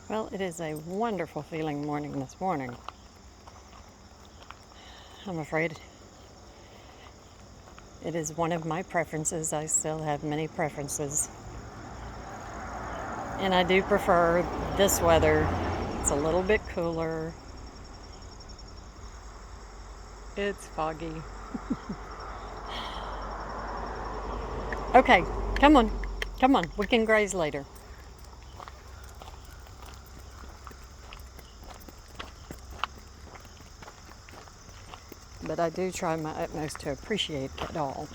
Well, it is a wonderful feeling morning this morning. I'm afraid it is one of my preferences. I still have many preferences. And I do prefer this weather. It's a little bit cooler. It's foggy. Okay, come on. Come on. We can graze later. But I do try my utmost to appreciate it all.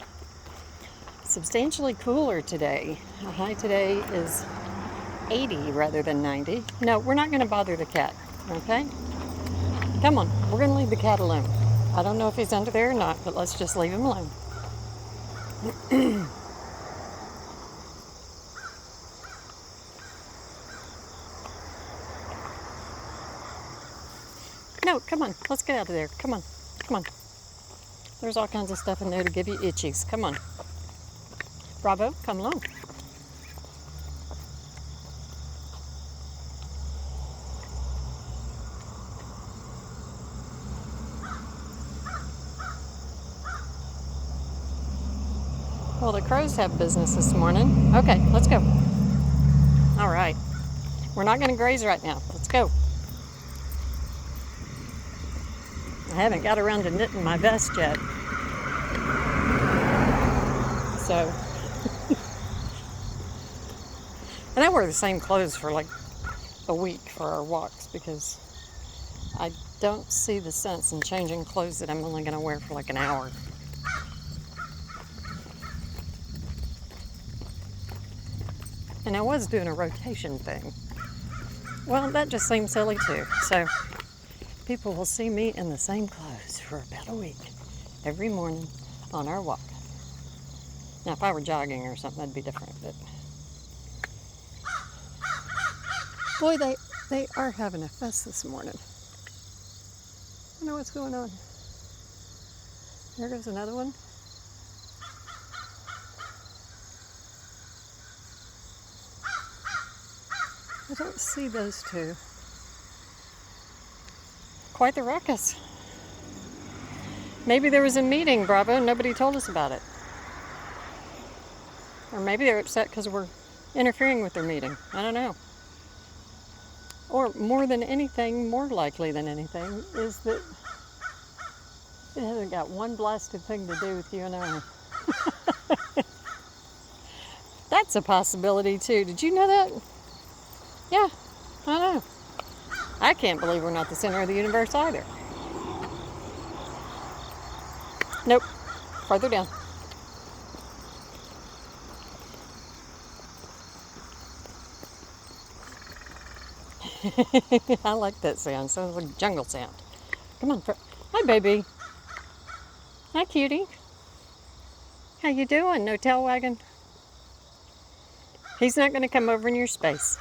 Substantially cooler today. The high today is 80 rather than 90. No, we're not going to bother the cat, okay? Come on, we're going to leave the cat alone. I don't know if he's under there or not, but let's just leave him alone. No, come on, let's get out of there. Come on, come on. There's all kinds of stuff in there to give you itchies. Come on. Bravo, come along. Well, the crows have business this morning. Okay, let's go. All right. We're not going to graze right now. Let's go. I haven't got around to knitting my vest yet. So, and I wear the same clothes for like a week for our walks because I don't see the sense in changing clothes that I'm only going to wear for like an hour. And I was doing a rotation thing. Well, that just seems silly too. So people will see me in the same clothes for about a week every morning on our walk. Now, if I were jogging or something, that'd be different. But boy, they are having a fuss this morning. I don't know what's going on. There goes another one. I don't see those two. Quite the ruckus. Maybe there was a meeting, Bravo, and nobody told us about it. Or maybe they're upset because we're interfering with their meeting. I don't know. Or more than anything, more likely than anything, is that it hasn't got one blasted thing to do with you and I. That's a possibility too. Did you know that? Yeah, I know. I can't believe we're not the center of the universe either. Nope. Farther down. I like that sound. Sounds like jungle sound. Come on. Hi, baby. Hi, cutie. How you doing? No tail wagging? He's not going to come over in your space.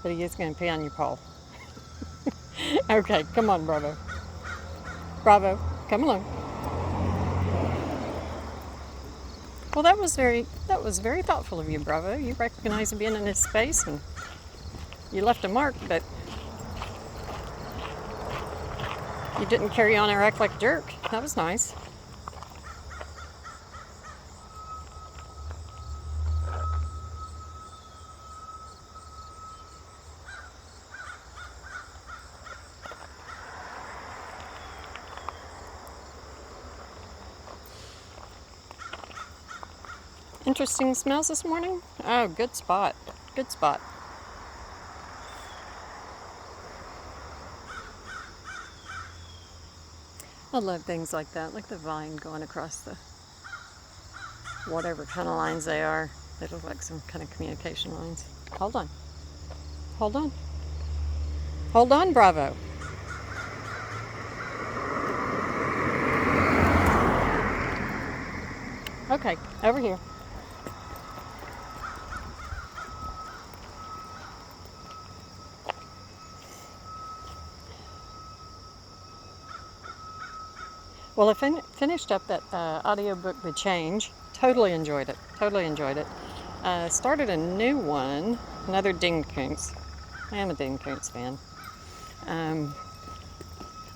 But he is going to pee on your paw. Okay, come on, Bravo. Bravo, come along. Well, that was very thoughtful of you, Bravo. You recognized being in his space and you left a mark, but you didn't carry on or act like a jerk. That was nice. Interesting smells this morning? Oh, good spot. Good spot. I love things like that, like the vine going across the whatever kind of lines they are. They look like some kind of communication lines. Hold on. Hold on. Hold on, Bravo. Okay, over here. Well, I finished up that audiobook, The Change. Totally enjoyed it. Totally enjoyed it. Started a new one, another Dean Koontz. I am a Dean Koontz fan.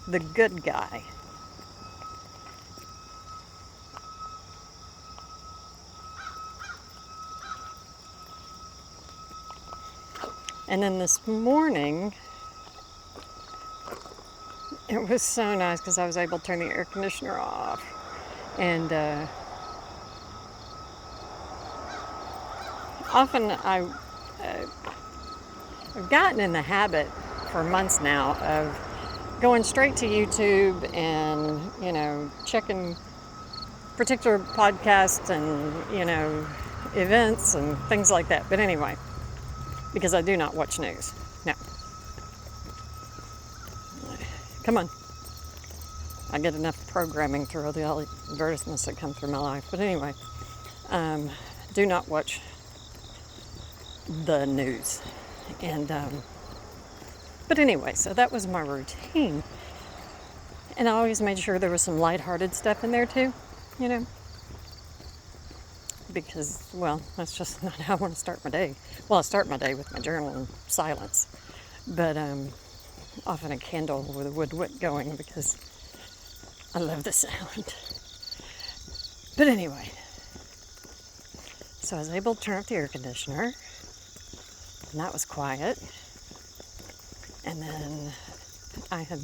The Good Guy. And then this morning, it was so nice because I was able to turn the air conditioner off. And often I've gotten in the habit for months now of going straight to YouTube and, checking particular podcasts and, events and things like that. But anyway, because I do not watch news. No. Come on. I get enough programming through all the advertisements that come through my life. But anyway, do not watch the news. And, but anyway, so that was my routine. And I always made sure there was some lighthearted stuff in there too, because, well, that's just not how I want to start my day. Well, I start my day with my journal and silence, but often a candle with a wood wick going because I love the sound. But anyway, so I was able to turn off the air conditioner, and that was quiet. And then I had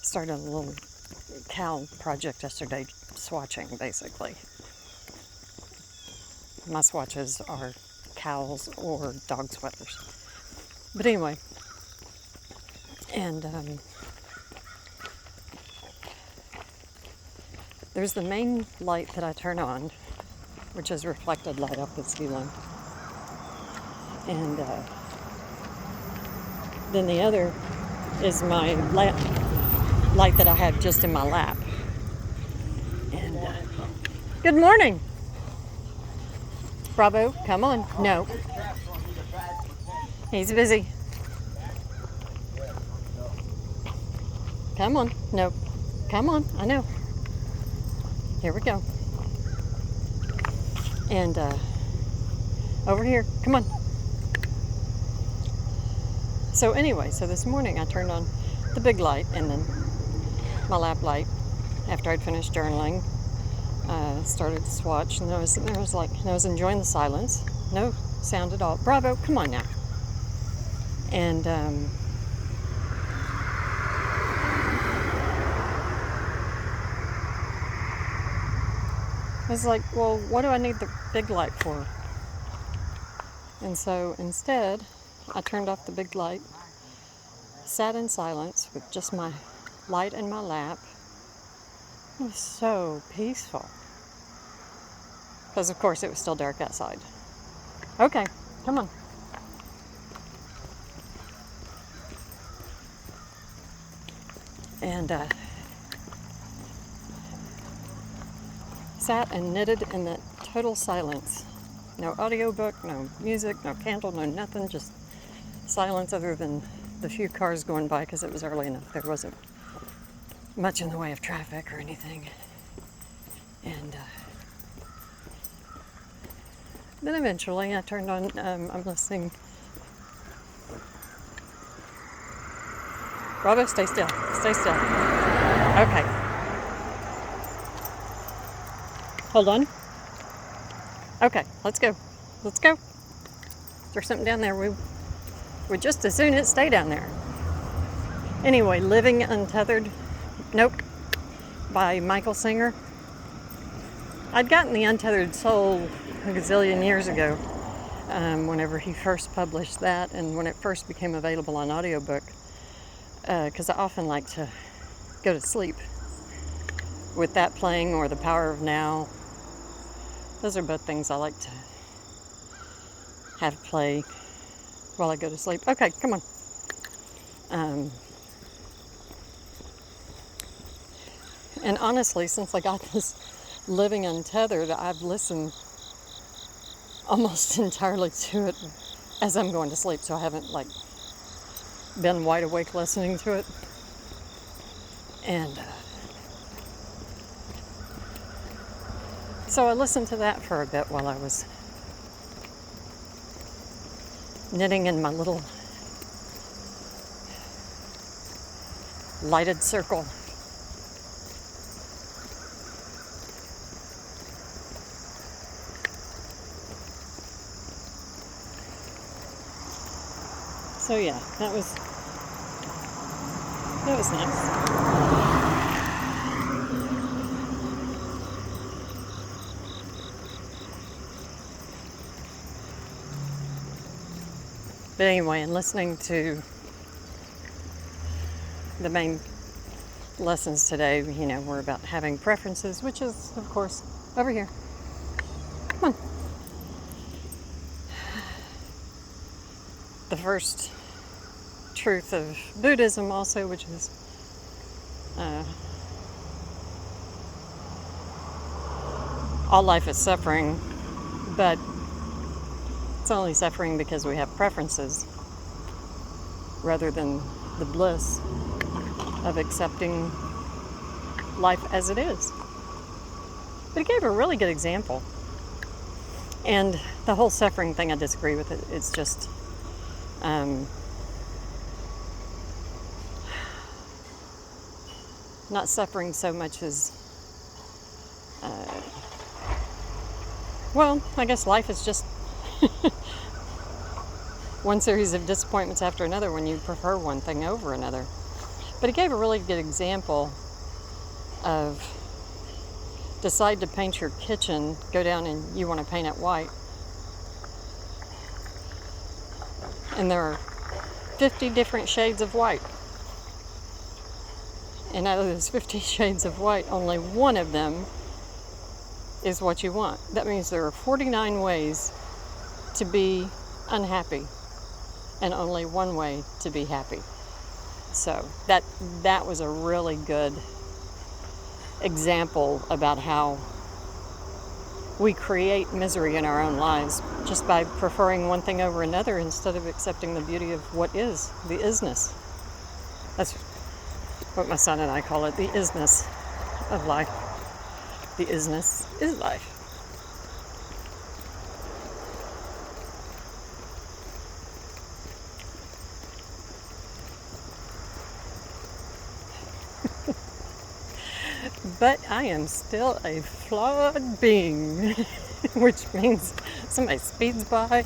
started a little cow project yesterday, swatching basically. My swatches are cows or dog sweaters. But anyway, and there's the main light that I turn on, which is reflected light off the ceiling. And then the other is my light that I have just in my lap. And good morning. Bravo, come on. No. He's busy. Come on. No. Come on. I know. Here we go. And over here. Come on. So anyway, so this morning I turned on the big light and then my lap light after I'd finished journaling. Started to swatch, and I was enjoying the silence. No sound at all. Bravo, come on now. And I was like, well, what do I need the big light for? And so instead, I turned off the big light, sat in silence with just my light in my lap. It was so peaceful. Because, of course, it was still dark outside. Okay, come on. And sat and knitted in that total silence. No audiobook, no music, no candle, no nothing, just silence other than the few cars going by because it was early enough. There wasn't much in the way of traffic or anything. And then eventually I turned on, I'm listening. Bravo, stay still. Stay still. Okay. Hold on. Okay, let's go. Let's go. There's something down there. We would just as soon it stay down there. Anyway, Living Untethered. Nope. By Michael Singer. I'd gotten The Untethered Soul a gazillion years ago, whenever he first published that and when it first became available on audiobook, because I often like to go to sleep with that playing or The Power of Now. Those are both things I like to have play while I go to sleep. Okay, come on. And honestly, since I got this Living Untethered, I've listened almost entirely to it as I'm going to sleep, so I haven't been wide awake listening to it. And so I listened to that for a bit while I was knitting in my little lighted circle. So yeah, that was nice. But anyway, in listening to the main lessons today, you know, were about having preferences, which is, of course, over here. Come on. The first truth of Buddhism also, which is all life is suffering, but it's only suffering because we have preferences rather than the bliss of accepting life as it is. But he gave a really good example. And the whole suffering thing, I disagree with it. It's just not suffering so much as well, I guess life is just one series of disappointments after another when you prefer one thing over another. But he gave a really good example of decide to paint your kitchen, go down and you want to paint it white. And there are 50 different shades of white. And out of those 50 shades of white, only one of them is what you want. That means there are 49 ways to be unhappy and only one way to be happy. So that was a really good example about how we create misery in our own lives just by preferring one thing over another instead of accepting the beauty of what is, the isness. That's what my son and I call it, the isness of life. The isness is life. But I am still a flawed being, which means somebody speeds by.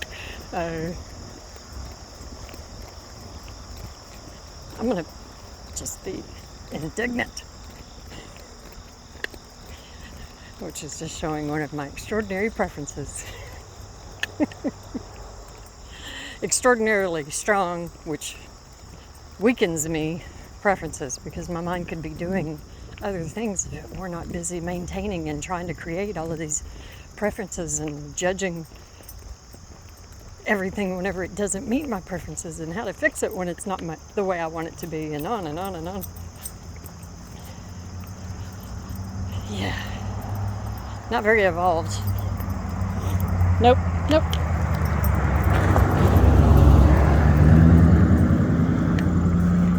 I'm going to just be indignant, which is just showing one of my extraordinary preferences. Extraordinarily strong, which weakens me, preferences, because my mind could be doing other things that we're not busy maintaining and trying to create all of these preferences and judging everything whenever it doesn't meet my preferences and how to fix it when it's not the way I want it to be, and on and on and on. Yeah. Not very evolved. Nope.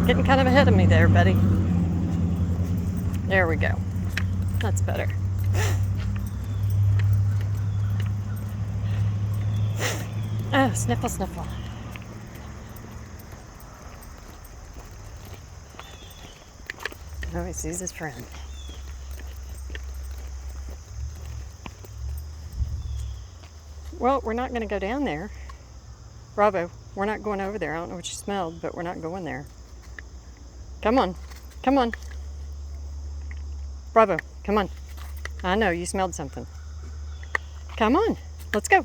Getting kind of ahead of me there, buddy. There we go. That's better. Oh, sniffle, sniffle. Oh, he sees his friend. Well, we're not going to go down there. Bravo, we're not going over there. I don't know what you smelled, but we're not going there. Come on. Bravo, come on. I know, you smelled something. Come on, let's go.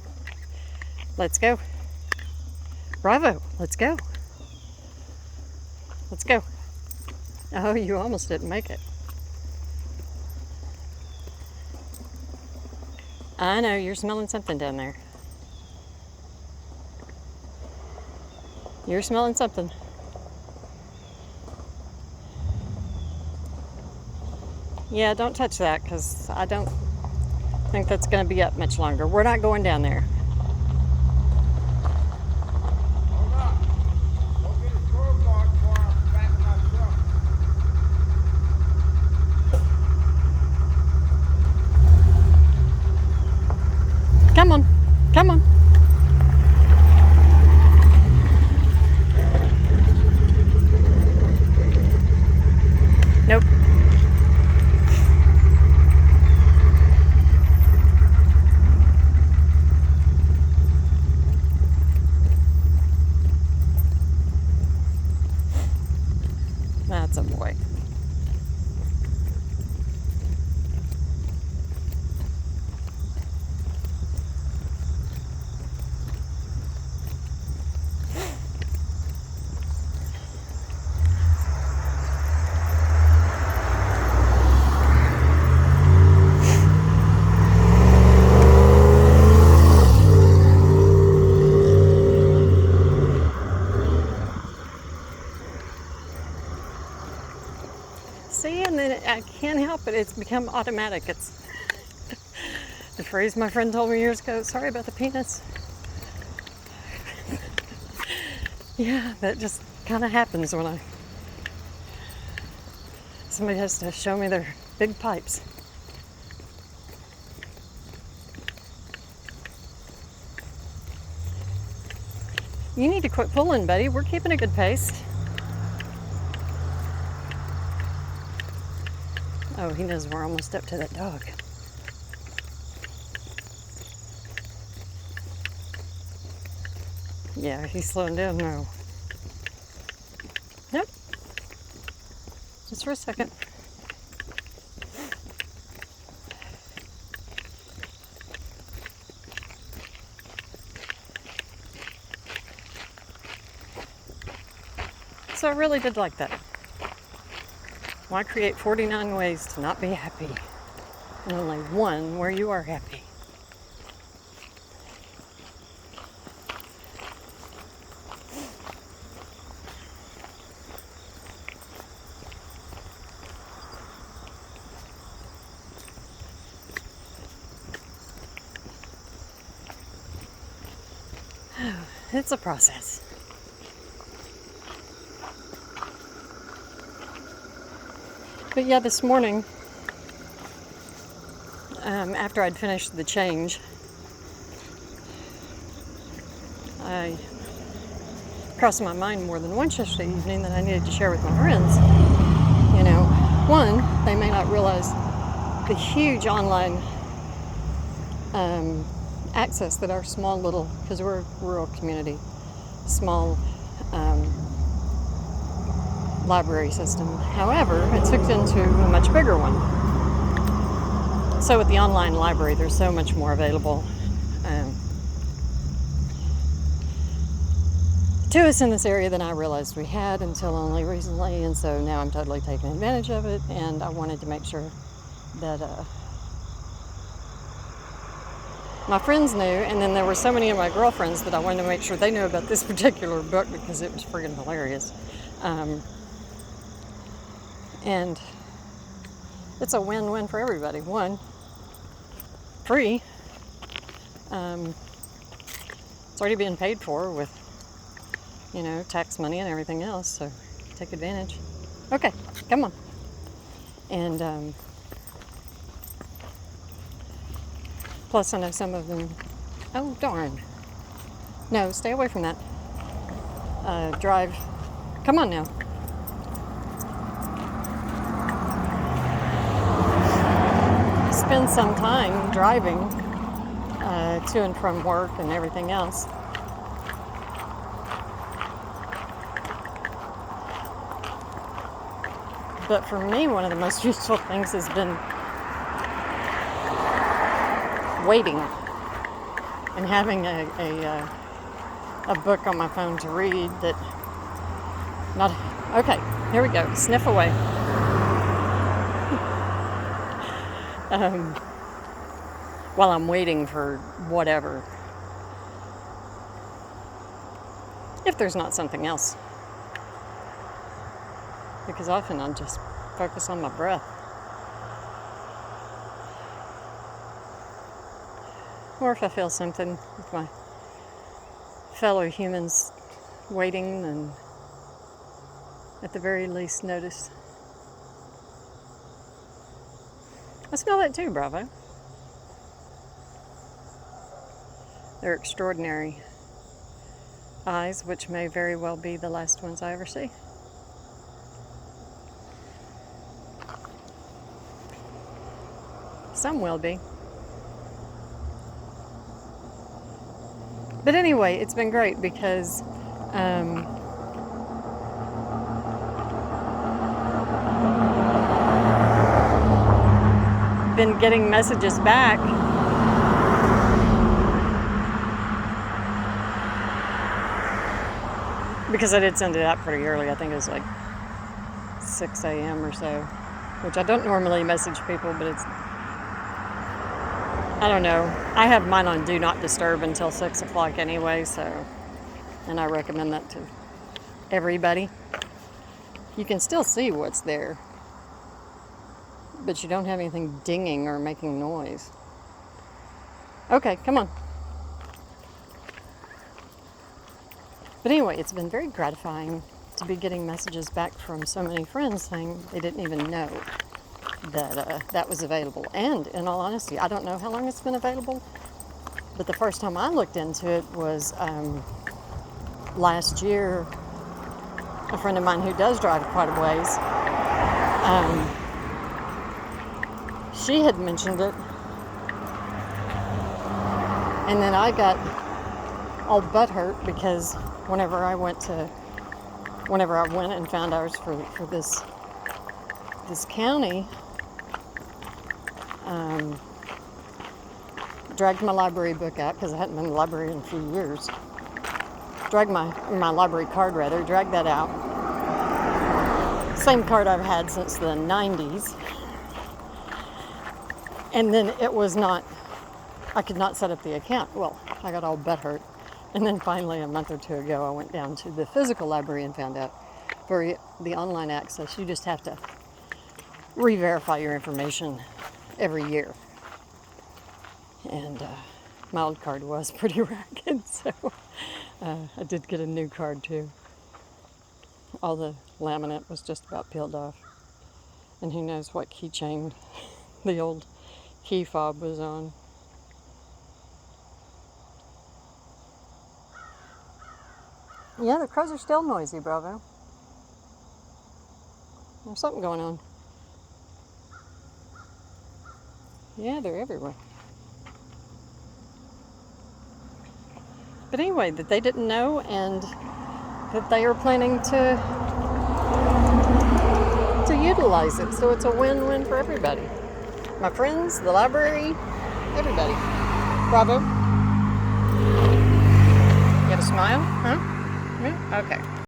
Bravo, let's go. Oh, you almost didn't make it. I know, you're smelling something down there. You're smelling something. Yeah, don't touch that, because I don't think that's going to be up much longer. We're not going down there. Hold up. Go get a crowbar before I back my truck. a boy. See, and then I can't help it. It's become automatic. It's the phrase my friend told me years ago. Sorry about the penis. Yeah, that just kind of happens when somebody has to show me their big pipes. You need to quit pulling, buddy. We're keeping a good pace. Oh, he knows we're almost up to that dog. Yeah, he's slowing down now. Nope. Just for a second. So I really did like that. Why create 49 ways to not be happy and only one where you are happy? It's a process. But yeah, this morning, after I'd finished the change, I crossed my mind more than once yesterday evening that I needed to share with my friends. You know, one, they may not realize the huge online access that our small little, because we're a rural community, small library system. However, it's hooked into a much bigger one. So with the online library, there's so much more available to us in this area than I realized we had until only recently, and so now I'm totally taking advantage of it, and I wanted to make sure that my friends knew, and then there were so many of my girlfriends that I wanted to make sure they knew about this particular book because it was friggin' hilarious. And it's a win-win for everybody. One, free. It's already being paid for with, you know, tax money and everything else, so take advantage. Okay, come on. And plus I know some of them, oh darn. No, stay away from that. Drive, come on now. Spend some time driving to and from work and everything else. But for me, one of the most useful things has been waiting and having a book on my phone to read that not, okay, here we go, sniff away. While I'm waiting for whatever. If there's not something else. Because often I'll just focus on my breath. Or if I feel something with my fellow humans waiting, and at the very least notice. I smell that too, Bravo. They're extraordinary eyes, which may very well be the last ones I ever see. Some will be. But anyway, it's been great because been getting messages back. Because I did send it out pretty early. I think it was like 6 a.m. or so, which I don't normally message people, but it's, I don't know. I have mine on Do Not Disturb until 6 o'clock anyway, so, and I recommend that to everybody. You can still see what's there, but you don't have anything dinging or making noise. Okay, come on. But anyway, it's been very gratifying to be getting messages back from so many friends saying they didn't even know that that was available. And in all honesty, I don't know how long it's been available, but the first time I looked into it was last year. A friend of mine who does drive quite a ways, she had mentioned it, and then I got all butthurt because whenever I went and found ours for this county, dragged my library book out because I hadn't been in the library in a few years. Dragged my library card rather, dragged that out. Same card I've had since the 90s. And then it was not, I could not set up the account. Well, I got all butthurt. And then finally, a month or two ago, I went down to the physical library and found out for the online access, you just have to re-verify your information every year. And my old card was pretty ragged, so I did get a new card too. All the laminate was just about peeled off. And who knows what keychain the old key fob was on. Yeah, the crows are still noisy, Bravo. There's something going on. Yeah, they're everywhere. But anyway, that they didn't know and that they are planning to utilize it. So it's a win-win for everybody. My friends, the library, everybody. Bravo. You got a smile? Huh? Yeah? Okay.